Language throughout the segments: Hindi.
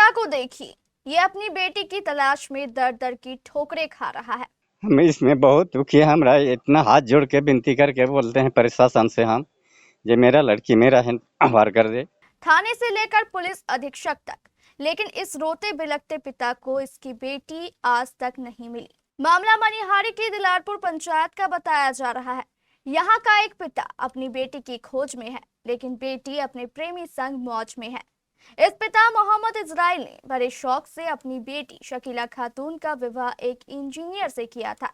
पिता को देखिए, ये अपनी बेटी की तलाश में दर दर की ठोकरें खा रहा है। हम इसमें बहुत दुखी है। हमरा इतना हाथ जोड़ के विनती करके बोलते हैं प्रशासन से, हम ये मेरा लड़की मेरा है वार कर दे। थाने से लेकर पुलिस अधीक्षक तक, लेकिन इस रोते बिलखते पिता को इसकी बेटी आज तक नहीं मिली। मामला मनिहारी की दिलारपुर पंचायत का बताया जा रहा है। यहाँ का एक पिता अपनी बेटी की खोज में है, लेकिन बेटी अपने प्रेमी संग मौज में है। इस पिता मोहम्मद इजराइल ने बड़े शौक से अपनी बेटी शकीला खातून का विवाह एक इंजीनियर से किया था।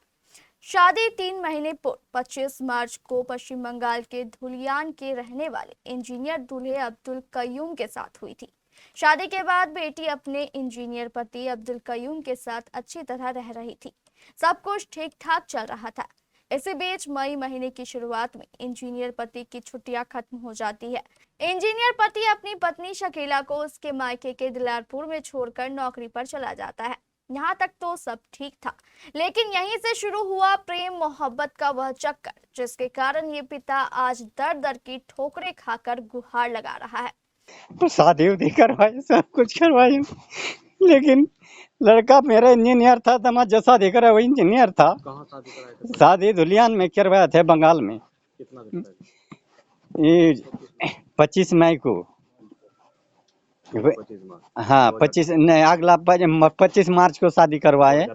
शादी 3 महीने पूर्व 25 मार्च को पश्चिम बंगाल के धुलियान के रहने वाले इंजीनियर दूल्हे अब्दुल कयूम के साथ हुई थी। शादी के बाद बेटी अपने इंजीनियर पति अब्दुल कयूम के साथ अच्छी तरह रह रही थी। सब कुछ ठीक ठाक चल रहा था। इसी बीच मई महीने की शुरुआत में इंजीनियर पति की छुट्टियां खत्म हो जाती है। इंजीनियर पति अपनी पत्नी शकीला को उसके मायके के दिलारपुर में छोड़कर नौकरी पर चला जाता है। यहाँ तक तो सब ठीक था, लेकिन यहीं से शुरू हुआ प्रेम मोहब्बत का वह चक्कर, जिसके कारण ये पिता आज दर दर की ठोकरें खाकर गुहार लगा रहा है। तो शादी उदी करवाए, सब कुछ करवाए, लेकिन लड़का मेरा इंजीनियर था। तो जो शादी करा वो इंजीनियर था। कहाँ शादी कराए थे? शादी धुलियान में करवाए थे, बंगाल में। कितना दिन पहले? ये 25 मई को। 25 मार्च। हाँ 25 नहीं, अगला 25 मार्च को शादी करवाए।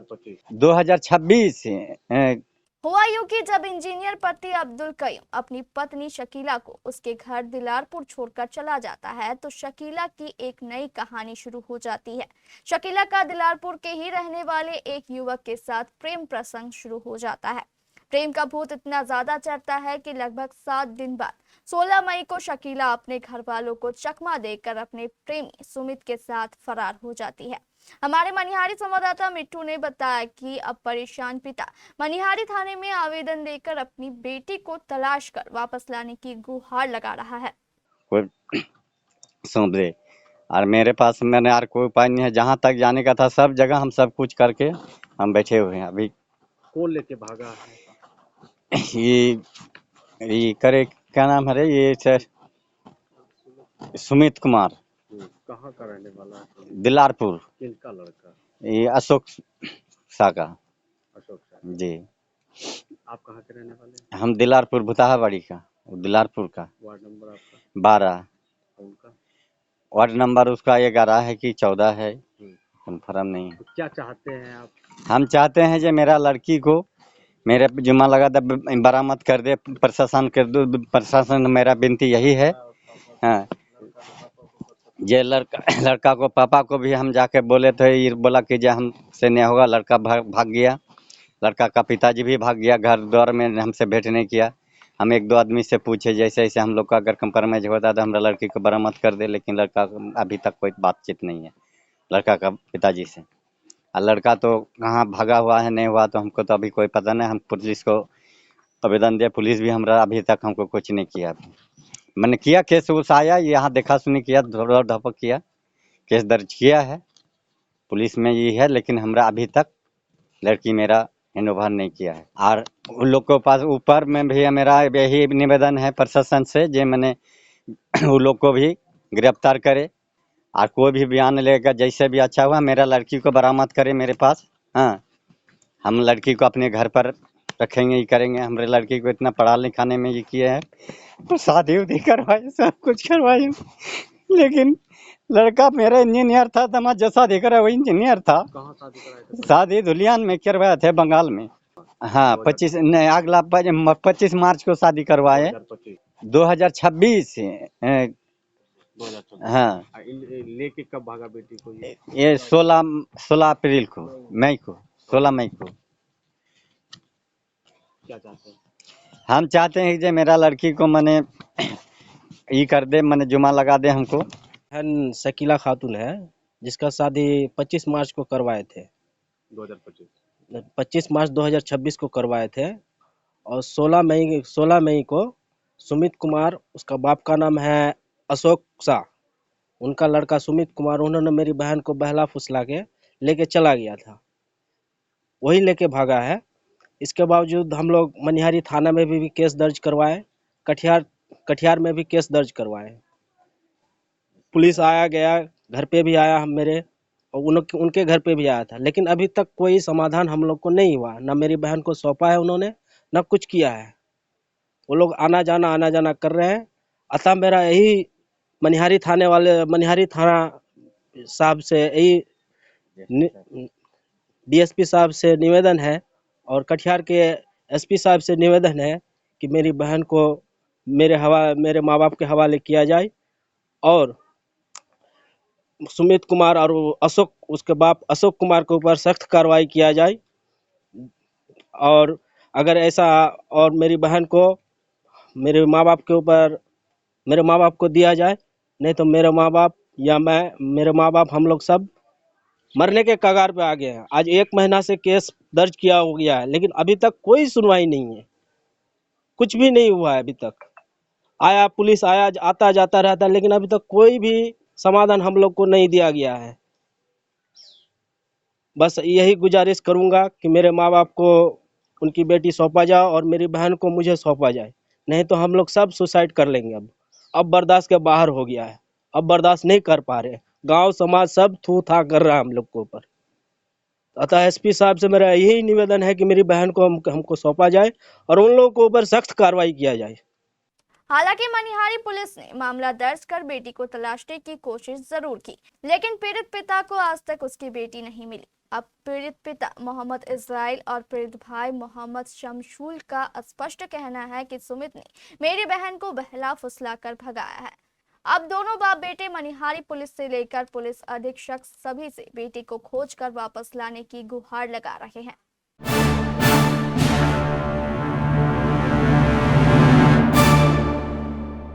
2026 हुआ यूं कि जब इंजीनियर पति अब्दुल कयूम अपनी पत्नी शकीला को उसके घर दिलारपुर छोड़कर चला जाता है, तो शकीला की एक नई कहानी शुरू हो जाती है। शकीला का दिलारपुर के ही रहने वाले एक युवक के साथ प्रेम प्रसंग शुरू हो जाता है। प्रेम का भूत इतना ज्यादा चढ़ता है कि लगभग 7 दिन बाद 16 मई को शकीला अपने घर वालों को चकमा देकर अपने प्रेमी सुमित के साथ फरार हो जाती है। हमारे मनिहारी संवाददाता मिट्टू ने बताया कि अब परेशान पिता मनिहारी थाने में आवेदन देकर अपनी बेटी को तलाश कर वापस लाने की गुहार लगा रहा है। कोई सौंप दे, और मेरे पास मैंने यार कोई उपाय नहीं है। जहाँ तक जाने का था सब जगह हम सब कुछ करके हम बैठे हुए हैं। अभी कौन लेके भागा है? ये करे, क्या नाम है रे ये सर, सुमित कुमार। कहाँ का रहने वाला है? दिलारपुर। किनका लड़का? ये अशोक सा का। अशोक सा जी। आप कहाँ के रहने वाले? हम दिलारपुर भुताहाबाड़ी का, दिलारपुर का। वार्ड नंबर आपका? 12। उनका वार्ड नंबर उसका 11 है कि 14 है, कंफर्म नहीं है। तो क्या चाहते हैं आप? हम चाहते हैं जो मेरा लड़की को मेरे जुम्मा लगा दे, बरामद कर दे, प्रशासन कर दो। प्रशासन मेरा विनती यही है। हाँ, ये लड़का को पापा को भी हम जाके बोले थे, ये बोला कि जो हमसे नहीं होगा। लड़का भाग गया। लड़का का पिताजी भी भाग गया, घर द्वार में हमसे भेंट नहीं किया। हम 1-2 आदमी से पूछे, जैसे ऐसे हम लोग का अगर कंप्रोमाइज होता तो हमारा लड़की को बरामद कर दे, लेकिन लड़का अभी तक कोई बातचीत नहीं है लड़का का पिताजी से। और लड़का तो कहाँ भागा हुआ है नहीं हुआ तो हमको तो अभी कोई पता नहीं। हम पुलिस को आवेदन दिया, पुलिस भी हमारा अभी तक हमको कुछ नहीं किया। मैंने किया केस, उस आया यहाँ देखा सुनी किया, दौड़ धपक किया, केस दर्ज किया है पुलिस में ये है, लेकिन हमरा अभी तक लड़की मेरा हैंड ओवर नहीं किया है। और उन लोग के पास ऊपर में भी मेरा यही निवेदन है प्रशासन से, जे मैंने उन लोग को भी गिरफ्तार करे और कोई भी बयान लेगा जैसे भी अच्छा हुआ मेरा लड़की को बरामद करे मेरे पास। हाँ, हम लड़की को अपने घर पर रखेंगे, ये करेंगे। हमारे लड़की को इतना पढ़ा लिखाने में ये किए हैं, तो शादी उदी करवाए, सब कुछ करवाए, लेकिन लड़का मेरा इंजीनियर था। तो जो शादी करा वो इंजीनियर था। कहाँ शादी कराए थे? शादी धुलियान में करवाए थे, बंगाल में। हाँ 25 नहीं, अगला 25 मार्च को शादी करवाए। 2026 हाँ। लेके कब भागा बेटी को? ये 16 अप्रैल को, मई को, 16 मई को। क्या चाहते हैं? हम चाहते हैं कि मेरा लड़की को मने ये कर दे, मने जुमा लगा दे हमको। शकीला खातून है, जिसका शादी 25 मार्च को करवाए थे। 25 मार्च 2026 को करवाए थे। और 16 मई को सुमित कुमार, उसका बाप का नाम है अशोक सा, उनका लड़का सुमित कुमार, उन्होंने मेरी बहन को बहला फुसला के लेके चला गया था, वही लेके भागा है। इसके बावजूद हम लोग मनिहारी थाना में भी केस दर्ज करवाए, कटिहार में भी केस दर्ज करवाए। पुलिस आया गया, घर पे भी आया हम मेरे, और उनके घर पे भी आया था, लेकिन अभी तक कोई समाधान हम लोग को नहीं हुआ। ना मेरी बहन को सौंपा है उन्होंने, ना कुछ किया है। वो लोग आना जाना कर रहे हैं। अतः मेरा यही मनिहारी थाना साहब से यही डीएसपी साहब से निवेदन है, और कटिहार के एसपी साहब से निवेदन है कि मेरी बहन को मेरे माँ बाप के हवाले किया जाए, और सुमित कुमार और उसके बाप अशोक कुमार के ऊपर सख्त कार्रवाई किया जाए। और अगर ऐसा, और मेरी बहन को मेरे माँ बाप को दिया जाए, नहीं तो मेरे माँ बाप या मेरे माँ बाप हम लोग सब मरने के कगार पे आ गए हैं। आज 1 महीना से केस दर्ज किया हो गया है, लेकिन अभी तक कोई सुनवाई नहीं है, कुछ भी नहीं हुआ है अभी तक। पुलिस आता जाता रहता है, लेकिन अभी तक कोई भी समाधान हम लोग को नहीं दिया गया है। बस यही गुजारिश करूंगा कि मेरे माँ बाप को उनकी बेटी सौंपा जाए और मेरी बहन को मुझे सौंपा जाए, नहीं तो हम लोग सब सुसाइड कर लेंगे। अब बर्दाश्त के बाहर हो गया है, अब बर्दाश्त नहीं कर पा रहे। गांव समाज सब थू था कर रहा है हम लोग के ऊपर। अतः एसपी साहब से मेरा यही निवेदन है कि मेरी बहन को हमको सौंपा जाए और उन लोगों के ऊपर सख्त कार्रवाई किया जाए। हालांकि मनिहारी पुलिस ने मामला दर्ज कर बेटी को तलाशने की कोशिश जरूर की, लेकिन पीड़ित पिता को आज तक उसकी बेटी नहीं मिली। अब पीड़ित पिता मोहम्मद इस्राइल और पीड़ित भाई मोहम्मद शमशूल का स्पष्ट कहना है कि सुमित ने मेरी बहन को बहला फुसला कर भगाया है। अब दोनों बाप बेटे मनिहारी पुलिस से लेकर पुलिस अधीक्षक सभी से बेटी को खोज कर वापस लाने की गुहार लगा रहे हैं।